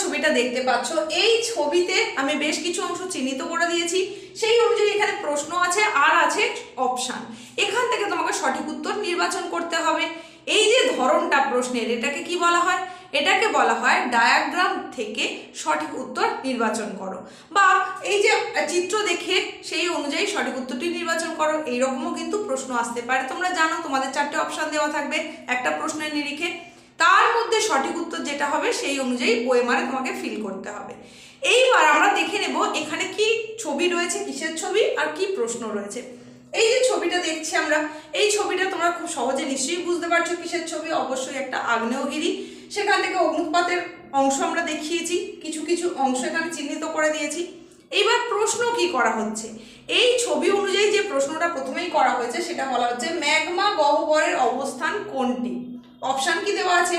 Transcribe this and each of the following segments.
ছবিটা দেখতে পাচ্ছ, এই ছবিতে আমি বেশ কিছু অংশ চিহ্নিত করে দিয়েছি। সেই অনুযায়ী এখানে প্রশ্ন আছে আর আছে অপশান। এখান থেকে তোমাকে সঠিক উত্তর নির্বাচন করতে হবে। এই যে ধরনটা প্রশ্নের, এটাকে কি বলা হয়? এটাকে বলা হয় ডায়াগ্রাম থেকে সঠিক উত্তর নির্বাচন করো, বা এই যে চিত্র দেখে সেই অনুযায়ী সঠিক উত্তরটি নির্বাচন করো। এইরকমও কিন্তু প্রশ্ন আসতে পারে। তোমরা জানো তোমাদের 4টে অপশান দেওয়া থাকবে একটা প্রশ্নের নিরিখে, তার মধ্যে সঠিক উত্তর যেটা হবে সেই অনুযায়ী ওএমআরে তোমাকে ফিল করতে হবে। এইবার আমরা দেখে নেব এখানে কি ছবি রয়েছে, কিসের ছবি আর কি প্রশ্ন রয়েছে। এই যে ছবিটা দেখছি আমরা, এই ছবিটা তোমরা খুব সহজে নিশ্চয়ই বুঝতে পারছো কিসের ছবি। অবশ্যই একটা আগ্নেয়গিরি, সেখান থেকে অগ্নুৎপাতের অংশ আমরা দেখিয়েছি, কিছু কিছু অংশ এখানে চিহ্নিত করে দিয়েছি। এইবার প্রশ্ন কি করা হচ্ছে, এই ছবি অনুযায়ী যে প্রশ্নটা প্রথমেই করা হয়েছে সেটা বলা হচ্ছে ম্যাগমা গহ্বরের অবস্থান কোনটি। অপশান কি দেওয়া আছে?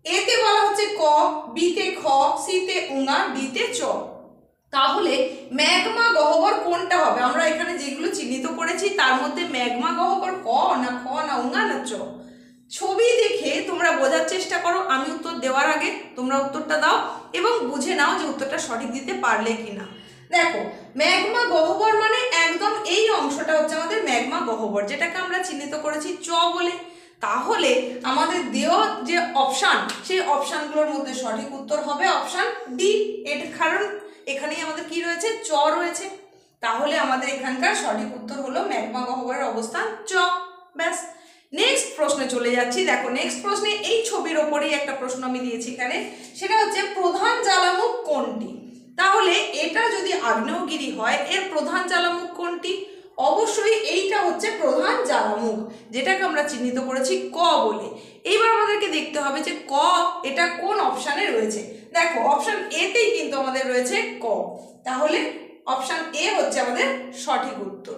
এতে বলা হচ্ছে ক, বিতে খ, সিতে উঙা, ডিতে চ। তাহলে ম্যাগমা গহ্বর কোনটা হবে? আমরা এখানে যেগুলো চিহ্নিত করেছি তার মধ্যে ম্যাগমা গহ্বর ক না খ না উঙা না চ? ছবি দেখে তোমরা বোঝার চেষ্টা করো। আমি উত্তর দেওয়ার আগে তোমরা উত্তরটা দাও এবং বুঝে নাও যে উত্তরটা সঠিক দিতে পারলে কিনা। দেখো, ম্যাগমা গহ্বর মানে একদম এই অংশটা হচ্ছে আমাদের ম্যাগমা গহ্বর, যেটাকে আমরা চিহ্নিত করেছি চ বলে। তাহলে আমাদের দেওয়া যে অপশান, সেই অপশানগুলোর মধ্যে সঠিক উত্তর হবে অপশান ডি। এর কারণ এখানেই আমাদের কি রয়েছে? চ রয়েছে। তাহলে আমাদের এখানকার সঠিক উত্তর হলো ম্যাগমা গহ্বরের অবস্থান চ। ব্যাস, নেক্সট প্রশ্নে চলে যাচ্ছি। দেখো, নেক্সট প্রশ্নে এই ছবির ওপরেই একটা প্রশ্ন আমি দিয়েছি এখানে, সেটা হচ্ছে প্রধান জ্বালামুখ কোনটি। তাহলে এটা যদি আগ্নেয়গিরি হয়, এর প্রধান জ্বালামুখ কোনটি? অবশ্যই এইটা হচ্ছে প্রধান জ্বালামুখ, যেটাকে আমরা চিহ্নিত করেছি ক বলে। এইবার আমাদেরকে দেখতে হবে যে ক এটা কোন অপশানে রয়েছে। দেখো, অপশান এতেই কিন্তু আমাদের রয়েছে ক, তাহলে অপশান এ হচ্ছে আমাদের সঠিক উত্তর।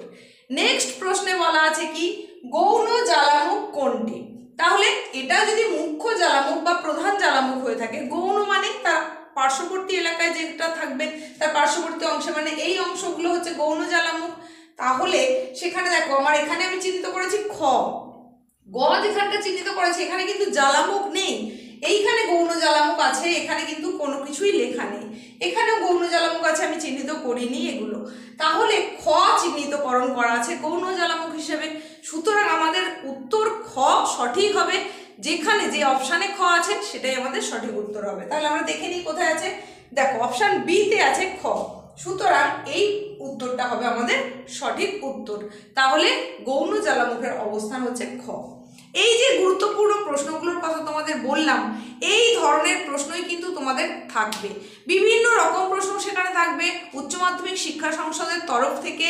নেক্সট প্রশ্নে বলা আছে কি গৌণ জ্বালামুখ কোনটি। তাহলে এটা যদি মুখ্য জ্বালামুখ বা প্রধান জ্বালামুখ হয়ে থাকে, গৌণ মানে তার পার্শ্ববর্তী এলাকায় যেটা থাকবে তার পার্শ্ববর্তী অংশে, মানে এই অংশগুলো হচ্ছে গৌণ জ্বালামুখ। তাহলে সেখানে দেখো, আমার এখানে আমি চিহ্নিত করেছি খ, গ যেখানটা চিহ্নিত করেছি এখানে কিন্তু জ্বালামুখ নেই, এইখানে গৌণ জ্বালামুখ আছে, এখানে কিন্তু কোনো কিছুই লেখা নেই। এখানেও গৌণ জ্বালামুখ আছে, আমি চিহ্নিত করিনি এগুলো। তাহলে খ চিহ্নিতকরণ করা আছে গৌণ জ্বালামুখ হিসেবে। সুতরাং আমাদের উত্তর খ সঠিক হবে, যেখানে যে অপশানে খ আছে সেটাই আমাদের সঠিক উত্তর হবে। তাহলে আমরা দেখে নিই কোথায় আছে। দেখো, অপশান বিতে আছে খ, সুতরাং এই উত্তরটা হবে আমাদের সঠিক উত্তর। তাহলে গৌণ জ্বালামুখের অবস্থান হচ্ছে খ। এই যে গুরুত্বপূর্ণ প্রশ্নগুলোর কথা তোমাদের বললাম, এই ধরনের প্রশ্নই কিন্তু তোমাদের থাকবে। বিভিন্ন রকম প্রশ্ন সেখানে থাকবে। উচ্চ মাধ্যমিক শিক্ষা সংসদের তরফ থেকে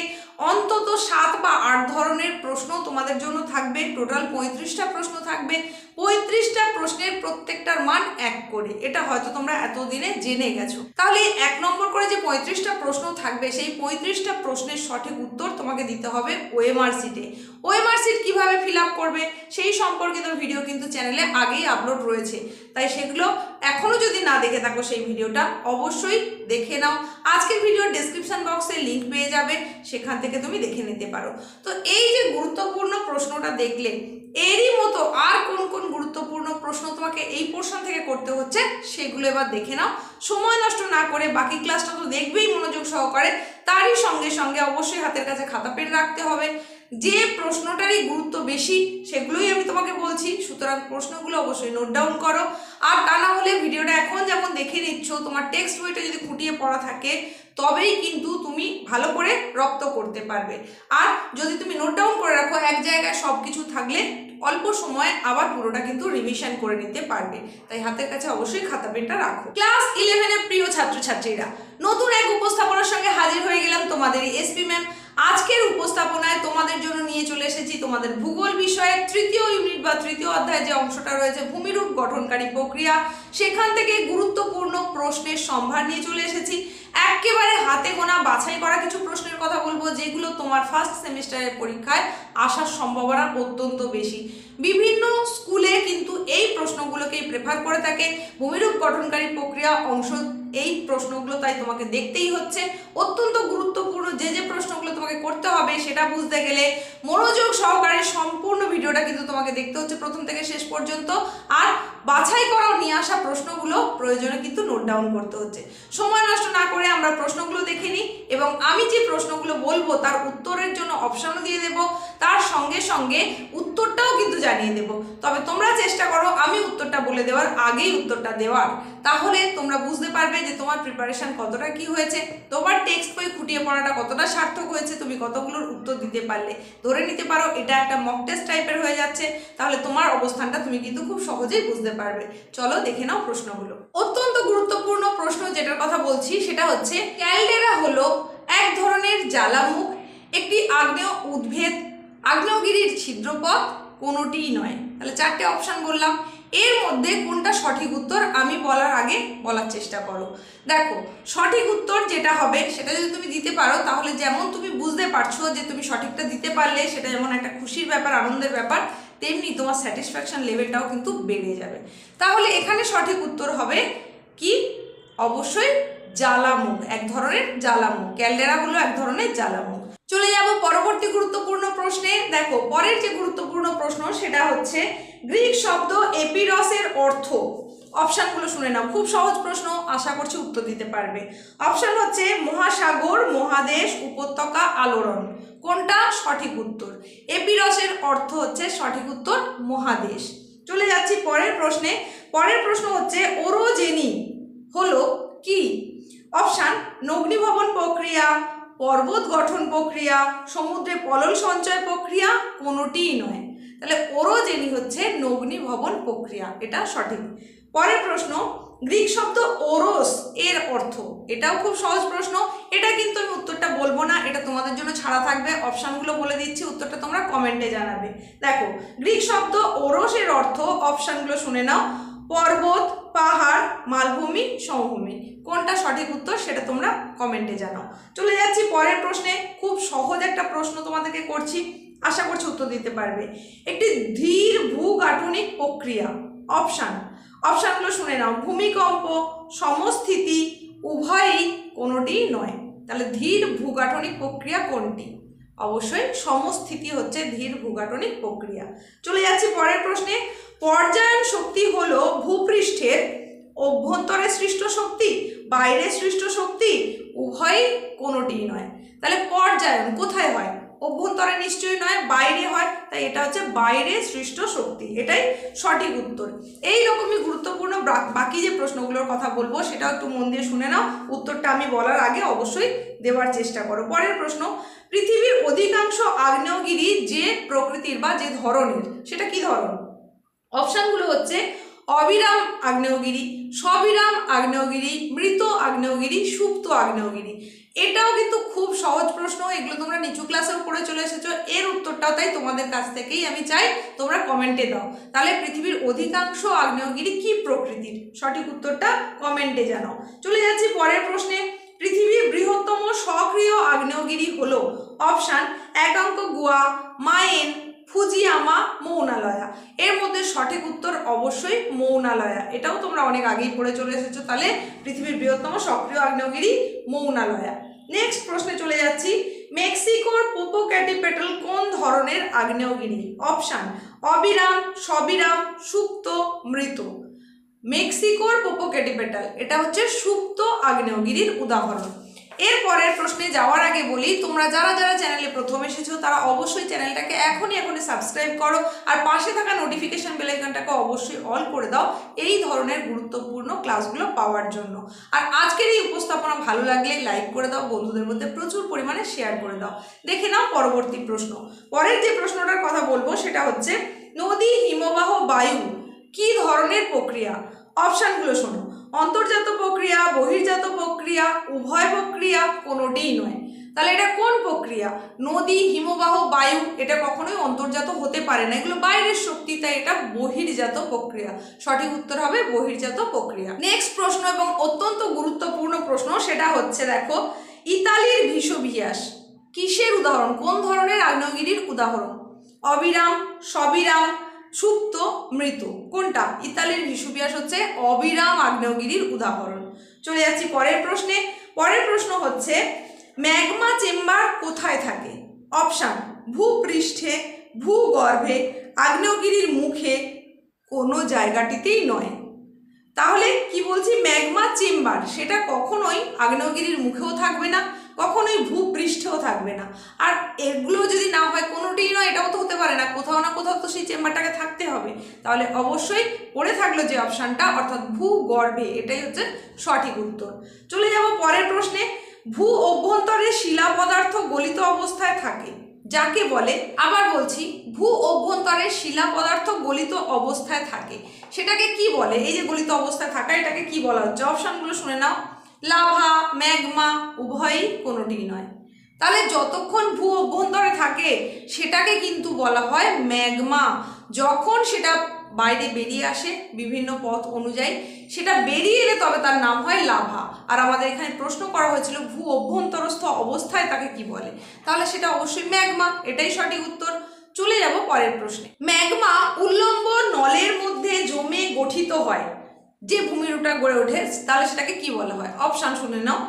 অন্তত 7 বা 8 ধরনের প্রশ্ন তোমাদের জন্য থাকবে। টোটাল 35টা প্রশ্ন থাকবে। 35টা প্রশ্নের প্রত্যেকটার মান 1 করে। এটা হয়তো তোমরা এতদিনে জেনে গেছো। তাহলে 1 নম্বর করে যে 35টা প্রশ্ন থাকবে, সেই 35টা প্রশ্নের সঠিক উত্তর তোমাকে দিতে হবে ওএমআর শিটে। ওএমআর শিট কিভাবে ফিল আপ করবে সেই সম্পর্কিত ভিডিও কিন্তু চ্যানেলে আগেই আপলোড রয়েছে, তাই সেগুলো এখনো যদি না দেখে থাকো সেই ভিডিওটা অবশ্যই দেখে নাও। আজকের ভিডিওর ডেসক্রিপশন বক্সে লিংক পেয়ে যাবে, সেখান থেকে তুমি দেখে নিতে পারো। তো এই যে গুরুত্বপূর্ণ প্রশ্নটা দেখলে, এরই মতো আর কোন কোন গুরুত্বপূর্ণ প্রশ্ন তোমাকে এই পোর্শন থেকে করতে হচ্ছে সেগুলো এবার দেখে নাও। সময় নষ্ট না করে, বাকি ক্লাসটা তো দেখবেই মনোযোগ সহকারে, তারই সঙ্গে সঙ্গে অবশ্যই হাতের কাছে খাতা পেন রাখতে হবে। যে প্রশ্নটারই গুরুত্ব বেশি সেগুলোই আমি তোমাকে বলছি, সুতরাং প্রশ্নগুলো অবশ্যই নোট ডাউন করো। আর তা না হলে ভিডিওটা এখন যেমন দেখে নিচ্ছ, তোমার টেক্সট বইটা যদি খুঁটিয়ে পড়া থাকে তবেই কিন্তু তুমি ভালো করে রপ্ত করতে পারবে। আর যদি তুমি নোট ডাউন করে রাখো এক জায়গায় সব কিছু থাকলে, অল্প সময়ে আবার পুরোটা কিন্তু রিভিশন করে নিতে পারবে। তাই হাতের কাছে অবশ্যই খাতা পেনটা রাখো। ক্লাস 11 এর প্রিয় ছাত্রছাত্রীরা, নতুন এক উপস্থাপনার সঙ্গে হাজির হয়ে গেলাম তোমাদেরই এসপি ম্যাম। আজকের উপস্থাপনায় তোমাদের জন্য নিয়ে চলে এসেছি তোমাদের ভূগোল বিষয়ের 3য় ইউনিট বা 3য় অধ্যায় যে অংশটা রয়েছে ভূমিরূপ গঠনকারী প্রক্রিয়া, সেখান থেকে গুরুত্বপূর্ণ প্রশ্নের সম্ভার নিয়ে চলে এসেছি। একেবারে হাতে গোনা বাছাই করা কিছু প্রশ্নের কথা বলবো, যেগুলো তোমার ফার্স্ট সেমিস্টারের পরীক্ষায় আসার সম্ভাবনা অত্যন্ত বেশি। বিভিন্ন স্কুলে কিন্তু এই প্রশ্নগুলোকেই প্রেফার করে থাকে। ভূমিরূপ গঠনকারী প্রক্রিয়া অংশ এই প্রশ্নগুলো তাই তোমাকে দেখতেই হচ্ছে। অত্যন্ত গুরুত্বপূর্ণ যে প্রশ্নগুলো তোমাকে করতে হবে সেটা বুঝতে গেলে মনোযোগ সহকারে সম্পূর্ণ ভিডিওটা কিন্তু তোমাকে দেখতে হচ্ছে প্রথম থেকে শেষ পর্যন্ত। আর বাছাই করা নিয়ে আসা প্রশ্নগুলো প্রয়োজনে কিন্তু নোট ডাউন করতে হচ্ছে। সময় নষ্ট না করে আমরা প্রশ্নগুলো দেখে নিই এবং আমি যে প্রশ্নগুলো বলবো তার উত্তরের জন্য অপশনও দিয়ে দেব, তার সঙ্গে সঙ্গে উত্তরটাও কিন্তু জানিয়ে দেব। তবে তোমরা চেষ্টা করো আমি উত্তরটা বলে দেওয়ার আগেই উত্তরটা দেওয়ার, তাহলে তোমরা বুঝতে পারবে যে তোমার প্রিপারেশন কতটা কি হয়েছে, তোমার টেক্সট বই খুঁটিয়ে পড়াটা কতটা সার্থক হয়েছে, তুমি কতগুলোর উত্তর দিতে পারলে। ধরে নিতে পারো এটা একটা মক টেস্ট টাইপের হয়ে যাচ্ছে, তাহলে তোমার অবস্থানটা তুমি কিন্তু খুব সহজেই বুঝতে পারবে। চলো দেখে নাও প্রশ্নগুলো। অত্যন্ত গুরুত্বপূর্ণ প্রশ্ন যেটার কথা বলছি সেটা হচ্ছে, ক্যালডেরা হলো এক ধরনের জ্বালামুখ, একটি আগ্নেয় উদ্ভিদ, আগ্নেয়গিরির ছিদ্রপথ কোনোটিই নয়। তাহলে চারটে অপশন বললাম, এর মধ্যে কোনটা সঠিক উত্তর আমি বলার আগে বলার চেষ্টা করো। দেখো সঠিক উত্তর যেটা হবে সেটা যদি তুমি দিতে পারো তাহলে যেমন তুমি বুঝতে পারছো যে তুমি সঠিকটা দিতে পারলে সেটা যেমন একটা খুশির ব্যাপার, আনন্দের ব্যাপার, তেমনি তোমার স্যাটিসফ্যাকশন লেভেলটাও কিন্তু বেড়ে যাবে। তাহলে এখানে সঠিক উত্তর হবে কি? অবশ্যই জ্বালামুখ, এক ধরনের জ্বালামুখ। ক্যালডেরা হলো এক ধরনের জ্বালামুখ। চলে যাব পরবর্তী গুরুত্বপূর্ণ প্রশ্নে। দেখো পরের যে গুরুত্বপূর্ণ প্রশ্ন সেটা হচ্ছে, গ্রিক শব্দ এপিরসের অর্থ। অপশনগুলো শুনে নাও, খুব সহজ প্রশ্ন, আশা করছি উত্তর দিতে পারবে। অপশন হচ্ছে মহাসাগর, মহাদেশ, উপত্যকা, আলোড়ন। কোনটা সঠিক উত্তর? এপিরসের অর্থ হচ্ছে সঠিক উত্তর মহাদেশ। চলে যাচ্ছি পরের প্রশ্নে। পরের প্রশ্ন হচ্ছে, ওরোজেনি হলো কি? অপশান নগ্নিভবন প্রক্রিয়া, পর্বত গঠন প্রক্রিয়া, সমুদ্রে পলল সঞ্চয় প্রক্রিয়া, কোনোটিই নয়। তাহলে ওরোজেনি হচ্ছে নগ্নিভবন প্রক্রিয়া, এটা সঠিক। পরের প্রশ্ন, গ্রিক শব্দ ওরোস এর অর্থ। এটাও খুব সহজ প্রশ্ন, এটা কিন্তু আমি উত্তরটা বলবো না, এটা তোমাদের জন্য ছাড়া থাকবে। অপশানগুলো বলে দিচ্ছি, উত্তরটা তোমরা কমেন্টে জানাবে। দেখো গ্রিক শব্দ ওরস এর অর্থ, অপশানগুলো শুনে নাও, পর্বত, পাহাড়, মালভূমি, সমভূমি। কোনটা সঠিক উত্তর সেটা তোমরা কমেন্টে জানাও। চলে যাচ্ছি পরের প্রশ্নে। খুব সহজ একটা প্রশ্ন তোমাদেরকে করছি, আশা করছি উত্তর দিতে পারবে। একটি ধীর ভূগাঠনিক প্রক্রিয়া। অপশানগুলো শুনে নাও, ভূমিকম্প, সমস্থিতি, উভয়ই, কোনোটিই নয়। তাহলে ধীর ভূগাঠনিক প্রক্রিয়া কোনটি? অবশ্যই সমস্থিতি হচ্ছে ধীর ভূগাঠনিক প্রক্রিয়া। চলে যাচ্ছি পরের প্রশ্নে। পর্যায়ন শক্তি হলো ভূপৃষ্ঠের অভ্যন্তরে সৃষ্ট শক্তি, বাইরে সৃষ্ট শক্তি, উভয়ই, কোনোটিই নয়। তাহলে পর্যায়ন কোথায় হয়? অভ্যন্তরে নিশ্চয়ই নয়, বাইরে হয়, তাই এটা হচ্ছে বাইরে সৃষ্ট শক্তি, এটাই সঠিক উত্তর। এই রকমই গুরুত্বপূর্ণ বাকি যে প্রশ্নগুলোর কথা বলবো সেটাও একটু মন দিয়ে শুনে নাও, উত্তরটা আমি বলার আগে অবশ্যই দেওয়ার চেষ্টা করো। পরের প্রশ্ন, পৃথিবীর অধিকাংশ আগ্নেয়গিরি যে প্রকৃতির বা যে ধরনের, সেটা কি ধরন? অপশানগুলো হচ্ছে অবিরাম আগ্নেয়গিরি, সবিরাম আগ্নেয়গিরি, মৃত আগ্নেয়গিরি, সুপ্ত আগ্নেয়গিরি। এটাও কিন্তু খুব সহজ প্রশ্ন, এগুলো তোমরা নিচু ক্লাসেও পড়ে চলে এসেছো। এর উত্তরটাও তাই তোমাদের কাছ থেকেই আমি চাই তোমরা কমেন্টে দাও। তাহলে পৃথিবীর অধিকাংশ আগ্নেয়গিরি কি প্রকৃতির? সঠিক উত্তরটা কমেন্টে জানাও। চলে যাচ্ছি পরের প্রশ্নে। পৃথিবীর বৃহত্তম সক্রিয় আগ্নেয়গিরি হলো, অপশান অ্যাকনকাগুয়া, মায়েন, ফুজিয়ামা, মৌনালয়া। এর মধ্যে সঠিক উত্তর অবশ্যই মৌনালয়া, এটাও তোমরা অনেক আগেই পড়ে চলে এসেছো। তাহলে পৃথিবীর বৃহত্তম সক্রিয় আগ্নেয়গিরি মৌনালয়া। নেক্সট প্রশ্নে চলে যাচ্ছি, মেক্সিকোর পোপোক্যাটিপেটল কোন ধরনের আগ্নেয়গিরি? অপশান অবিরাম, সবিরাম, সুপ্ত, মৃত। মেক্সিকোর পোপোক্যাটিপেটাল এটা হচ্ছে সুপ্ত আগ্নেয়গিরির উদাহরণ। এর পরের প্রশ্নে যাওয়ার আগে বলি, তোমরা যারা যারা চ্যানেলে প্রথম এসেছো তারা অবশ্যই চ্যানেলটাকে এখনই সাবস্ক্রাইব করো, আর পাশে থাকা নোটিফিকেশন বেল আইকনটাকে অবশ্যই অল করে দাও এই ধরনের গুরুত্বপূর্ণ ক্লাসগুলো পাওয়ার জন্য। আর আজকের এই উপস্থাপনা ভালো লাগলে লাইক করে দাও, বন্ধুদের মধ্যে প্রচুর পরিমাণে শেয়ার করে দাও। দেখে নাও পরবর্তী প্রশ্ন। পরের যে প্রশ্নটার কথা বলবো সেটা হচ্ছে, নদী, হিমবাহ, বায়ু কি ধরনের প্রক্রিয়া? অপশানগুলো শোনো, অন্তর্জাত প্রক্রিয়া, বহির্জাত প্রক্রিয়া, উভয় প্রক্রিয়া, কোনোটিই নয়। তাহলে এটা কোন প্রক্রিয়া? নদী, হিমবাহ, বায়ু এটা কখনোই অন্তর্জাত হতে পারে না, এগুলো বাইরের শক্তি, তাই এটা বহির্জাত প্রক্রিয়া। সঠিক উত্তর হবে বহির্জাত প্রক্রিয়া। নেক্সট প্রশ্ন এবং অত্যন্ত গুরুত্বপূর্ণ প্রশ্ন, সেটা হচ্ছে দেখো, ইতালির ভেসুভিয়াস কিসের উদাহরণ? কোন ধরনের আগ্নেয়গিরির উদাহরণ? অবিরাম, সবিরাম, সুপ্ত, মৃত। কোনটা? ইতালির ভেসুভিয়াস হচ্ছে অবিরাম আগ্নেয়গিরির উদাহরণ। চলে যাচ্ছি পরের প্রশ্নে। পরের প্রশ্ন হচ্ছে, ম্যাগমা চেম্বার কোথায় থাকে? অপশান ভূপৃষ্ঠে, ভূগর্ভে, আগ্নেয়গিরির মুখে, কোনো জায়গাটিতেই নয়। তাহলে কি বলছি, ম্যাগমা চেম্বার সেটা কখনোই আগ্নেয়গিরির মুখেও থাকবে না, কখনোই ভূপৃষ্ঠেও থাকবে না। আর এগুলো যদি না হয়, কোনোটিই নয় এটাও তো হতে পারে না, কোথাও না কোথাও তো সেই চেম্বারটাকে থাকতে হবে। তাহলে অবশ্যই পড়ে থাকলো যে অপশানটা, অর্থাৎ ভূগর্ভে, এটাই হচ্ছে সঠিক উত্তর। চলে যাব পরের প্রশ্নে। ভূ অভ্যন্তরে শিলা পদার্থ গলিত অবস্থায় থাকে যাকে বলে, আবার বলছি, ভূ অভ্যন্তরে শিলা পদার্থ গলিত অবস্থায় থাকে সেটাকে কি বলে? এই যে গলিত অবস্থায় থাকা, এটাকে কি বলা হচ্ছে? অপশানগুলো শুনে নাও। লাভা, ম্যাগমা, উভয়ই কোনোটিই নয়। তাহলে যতক্ষণ ভূ অভ্যন্তরে থাকে সেটাকে কিন্তু বলা হয় ম্যাগমা। যখন সেটা বাইরে বেরিয়ে আসে বিভিন্ন পথ অনুযায়ী, সেটা বেরিয়ে এলে তবে তার নাম হয় লাভা। আর আমাদের এখানে প্রশ্ন করা হয়েছিল ভূ অভ্যন্তরস্থ অবস্থায় তাকে কি বলে, তাহলে সেটা অবশ্যই ম্যাগমা, এটাই সঠিক উত্তর। চলে যাব পরের প্রশ্নে। ম্যাগমা উল্লম্ব নলের মধ্যে জমে গঠিত হয় যে ভূমিরূপটা গড়ে ওঠে, তাহলে সেটাকে কি বলা হয়? অপশান শুনে নাও।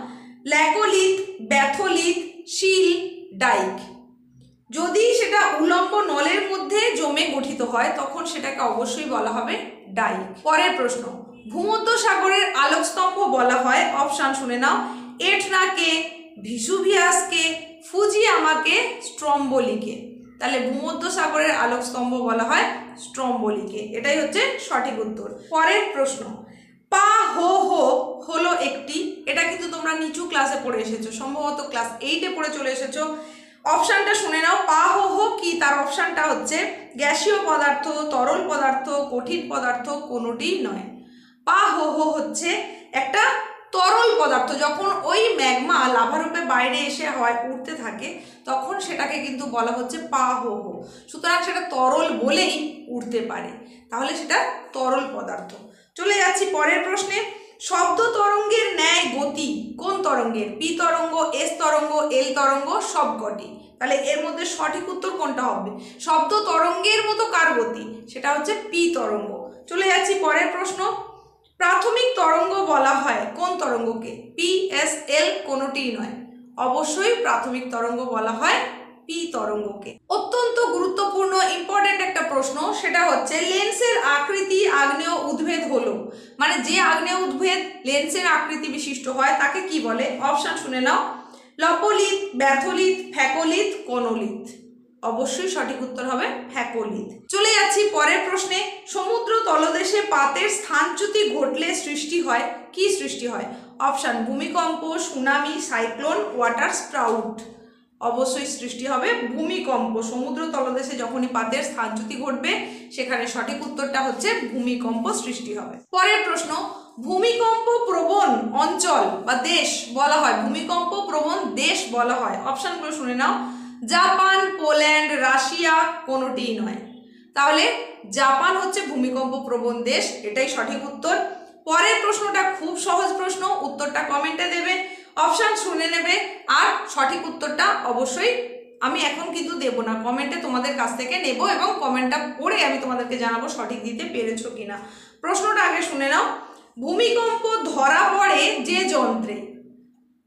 ল্যাকোলিথ, ব্যাথোলিথ, শিল, ডাইক। যদি সেটা উল্লম্ব নলের মধ্যে জমে গঠিত হয় তখন সেটাকে অবশ্যই বলা হবে ডাইক। পরের প্রশ্ন। ভূমধ্যসাগরের আলোকস্তম্ভ বলা হয়, অপশান শুনে নাও। এটনাকে, ভিসুভিয়াসকে, ফুজিয়ামাকে, স্ট্রম্বোলিকে। তাহলে ভূমধ্যসাগরের আলোকস্তম্ভ বলা হয় স্ট্রম্বোলিকে, এটাই হচ্ছে সঠিক উত্তর। পরের প্রশ্ন। পা হো হো হলো একটি, এটা কিন্তু তোমরা নিচু ক্লাসে পড়ে এসেছো, সম্ভবত ক্লাস 8-এ পড়ে চলে এসেছো। অপশানটা শুনে নাও। পা হো হো কি? তার অপশানটা হচ্ছে গ্যাসীয় পদার্থ, তরল পদার্থ, কঠিন পদার্থ, কোনোটিই নয়। পা হো হো হচ্ছে একটা তরল পদার্থ। যখন ওই ম্যাগমা লাভারূপে বাইরে এসে হয় উঠতে থাকে তখন সেটাকে কিন্তু বলা হচ্ছে পা হো হো। সুতরাং সেটা তরল বলেই উঠতে পারে, তাহলে সেটা তরল পদার্থ। চলে যাচ্ছি পরের প্রশ্নে। শব্দ তরঙ্গের ন্যায় গতি কোন তরঙ্গের? পি তরঙ্গ, এস তরঙ্গ, এল তরঙ্গ, সবকটি। তাহলে এর মধ্যে সঠিক উত্তর কোনটা হবে? শব্দ তরঙ্গের মতো কার গতি? সেটা হচ্ছে পি তরঙ্গ। চলে যাচ্ছি পরের প্রশ্ন। প্রাথমিক তরঙ্গ বলা হয় কোন তরঙ্গকে? পি, এস, এল, কোনোটিই নয়। অবশ্যই প্রাথমিক তরঙ্গ বলা হয় পি তরঙ্গকে। অত্যন্ত গুরুত্বপূর্ণ ইম্পর্টেন্ট একটা প্রশ্ন, সেটা হচ্ছে লেন্সের আকৃতি আগ্নেয় উদ্ভিদ হলো, মানে যে আগ্নেয় উদ্ভিদ লেন্সের আকৃতি বিশিষ্ট হয় তাকে কি বলে? অপশান শুনে নাও। লপোলিথ, ব্যাথোলিথ, ফ্যাকোলিথ, কোনোলিথ। অবশ্যই সঠিক উত্তর হবে ফ্যাকোলিথ। চলে যাচ্ছি পরের প্রশ্নে। সমুদ্র তলদেশে পাতের স্থানচ্যুতি ঘটলে সৃষ্টি হয়, কি সৃষ্টি হয়? অপশান ভূমিকম্প, সুনামি, সাইক্লোন, ওয়াটার স্প্রাউট। অবশ্যই সৃষ্টি হবে ভূমিকম্প। সমুদ্র তলদেশে যখনই পাতের স্থানচ্যুতি ঘটবে সেখানে সঠিক উত্তরটা হচ্ছে ভূমিকম্প সৃষ্টি হবে। পরের প্রশ্ন। ভূমিকম্প প্রবণ অঞ্চল বা দেশ বলা হয়, ভূমিকম্প প্রবণ দেশ বলা হয়, অপশানগুলো শুনে নাও। জাপান, পোল্যান্ড, রাশিয়া, কোনোটিই নয়। তাহলে জাপান হচ্ছে ভূমিকম্প প্রবণ দেশ, এটাই সঠিক উত্তর। পরের প্রশ্নটা খুব সহজ প্রশ্ন, উত্তরটা কমেন্টে দেবে, অপশান শুনে নেবে, আর সঠিক উত্তরটা অবশ্যই আমি এখন কিন্তু দেব না, কমেন্টে তোমাদের কাছ থেকে নেব এবং কমেন্টটা পড়ে আমি তোমাদেরকে জানাবো সঠিক দিতে পেরেছো কিনা। প্রশ্নটা আগে শুনে নাও। ভূমিকম্প ধরা পড়ে যে যন্ত্রে,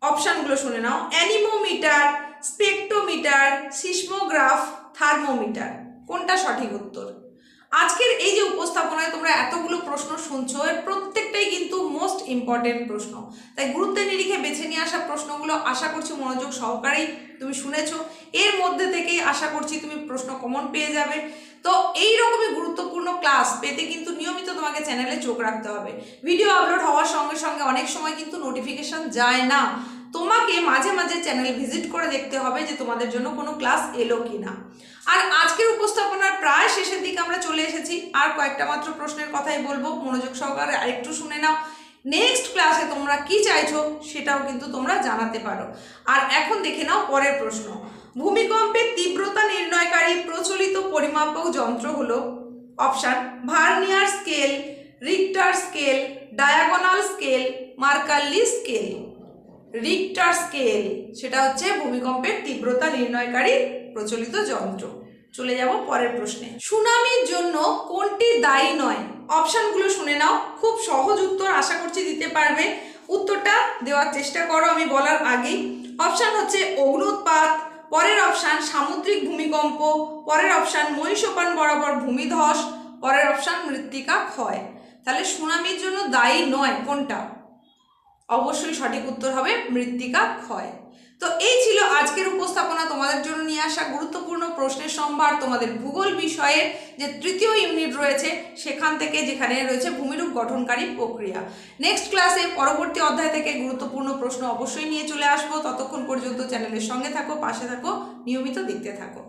অপশানগুলো শুনে নাও। অ্যানিমোমিটার, স্পেকট্রোমিটার, সিসমোগ্রাফ, থার্মোমিটার, কোনটা সঠিক উত্তর? আজকের এই যে উপস্থাপনায় তোমরা এতগুলো প্রশ্ন শুনছো, এর প্রত্যেকটাই কিন্তু মোস্ট ইম্পর্টেন্ট প্রশ্ন, তাই গুরুত্বের নিরিখে বেছে নিয়ে আসা প্রশ্নগুলো আশা করছি মনোযোগ সহকারেই তুমি শুনেছো। এর মধ্যে থেকেই আশা করছি তুমি প্রশ্ন কমন পেয়ে যাবে। তো এই রকমই গুরুত্বপূর্ণ ক্লাস পেতে কিন্তু নিয়মিত তোমাকে চ্যানেলে চোখ রাখতে হবে। ভিডিও আপলোড হওয়ার সঙ্গে সঙ্গে অনেক সময় কিন্তু নোটিফিকেশন যায় না, তোমাকে মাঝে মাঝে চ্যানেল ভিজিট করে দেখতে হবে যে তোমাদের জন্য কোনো ক্লাস এলো কিনা। আর আজকের উপস্থাপনার প্রায় শেষের দিকে আমরা চলে এসেছি, আর কয়েকটা মাত্র প্রশ্নের কথাই বলবো, মনোযোগ সহকারে আরেকটু শুনে নাও। নেক্সট ক্লাসে তোমরা কি চাইছো সেটাও কিন্তু তোমরা জানাতে পারো। আর এখন দেখে নাও পরের প্রশ্ন। ভূমিকম্পের তীব্রতা নির্ণয়কারী প্রচলিত পরিমাপক যন্ত্র হলো, option vernier scale, Richter scale, diagonal scale, Mercalli scale. Richter scale সেটা হচ্ছে ভূমিকম্পের তীব্রতা নির্ণয়কারী প্রচলিত যন্ত্র। চলে যাব পরের প্রশ্নে। সুনামির জন্য কোনটি দায়ী নয়? অপশানগুলো শুনে নাও, খুব সহজ উত্তর, আশা করছি দিতে পারবে। উত্তরটা দেওয়ার চেষ্টা করো আমি বলার আগেই। অপশান হচ্ছে অগ্নুৎপাত, পরের অপশান সামুদ্রিক ভূমিকম্প, পরের অপশান মহীসোপান বরাবর ভূমিধস, পরের অপশান মৃত্তিকা ক্ষয়। তাহলে সুনামির জন্য দায়ী নয় কোনটা? অবশ্যই সঠিক উত্তর হবে মৃত্তিকা ক্ষয়। তো এই ছিল আজকের উপস্থাপনা, তোমাদের জন্য নিয়ে আসা গুরুত্বপূর্ণ প্রশ্নের সম্ভার তোমাদের ভূগোল বিষয়ের যে তৃতীয় ইউনিট রয়েছে সেখান থেকে, যেখানে রয়েছে ভূমিরূপ গঠনকারী প্রক্রিয়া। নেক্সট ক্লাসে পরবর্তী অধ্যায় থেকে গুরুত্বপূর্ণ প্রশ্ন অবশ্যই নিয়ে চলে আসবো। ততক্ষণ পর্যন্ত চ্যানেলের সঙ্গে থাকো, পাশে থাকো, নিয়মিত দেখতে থাকো।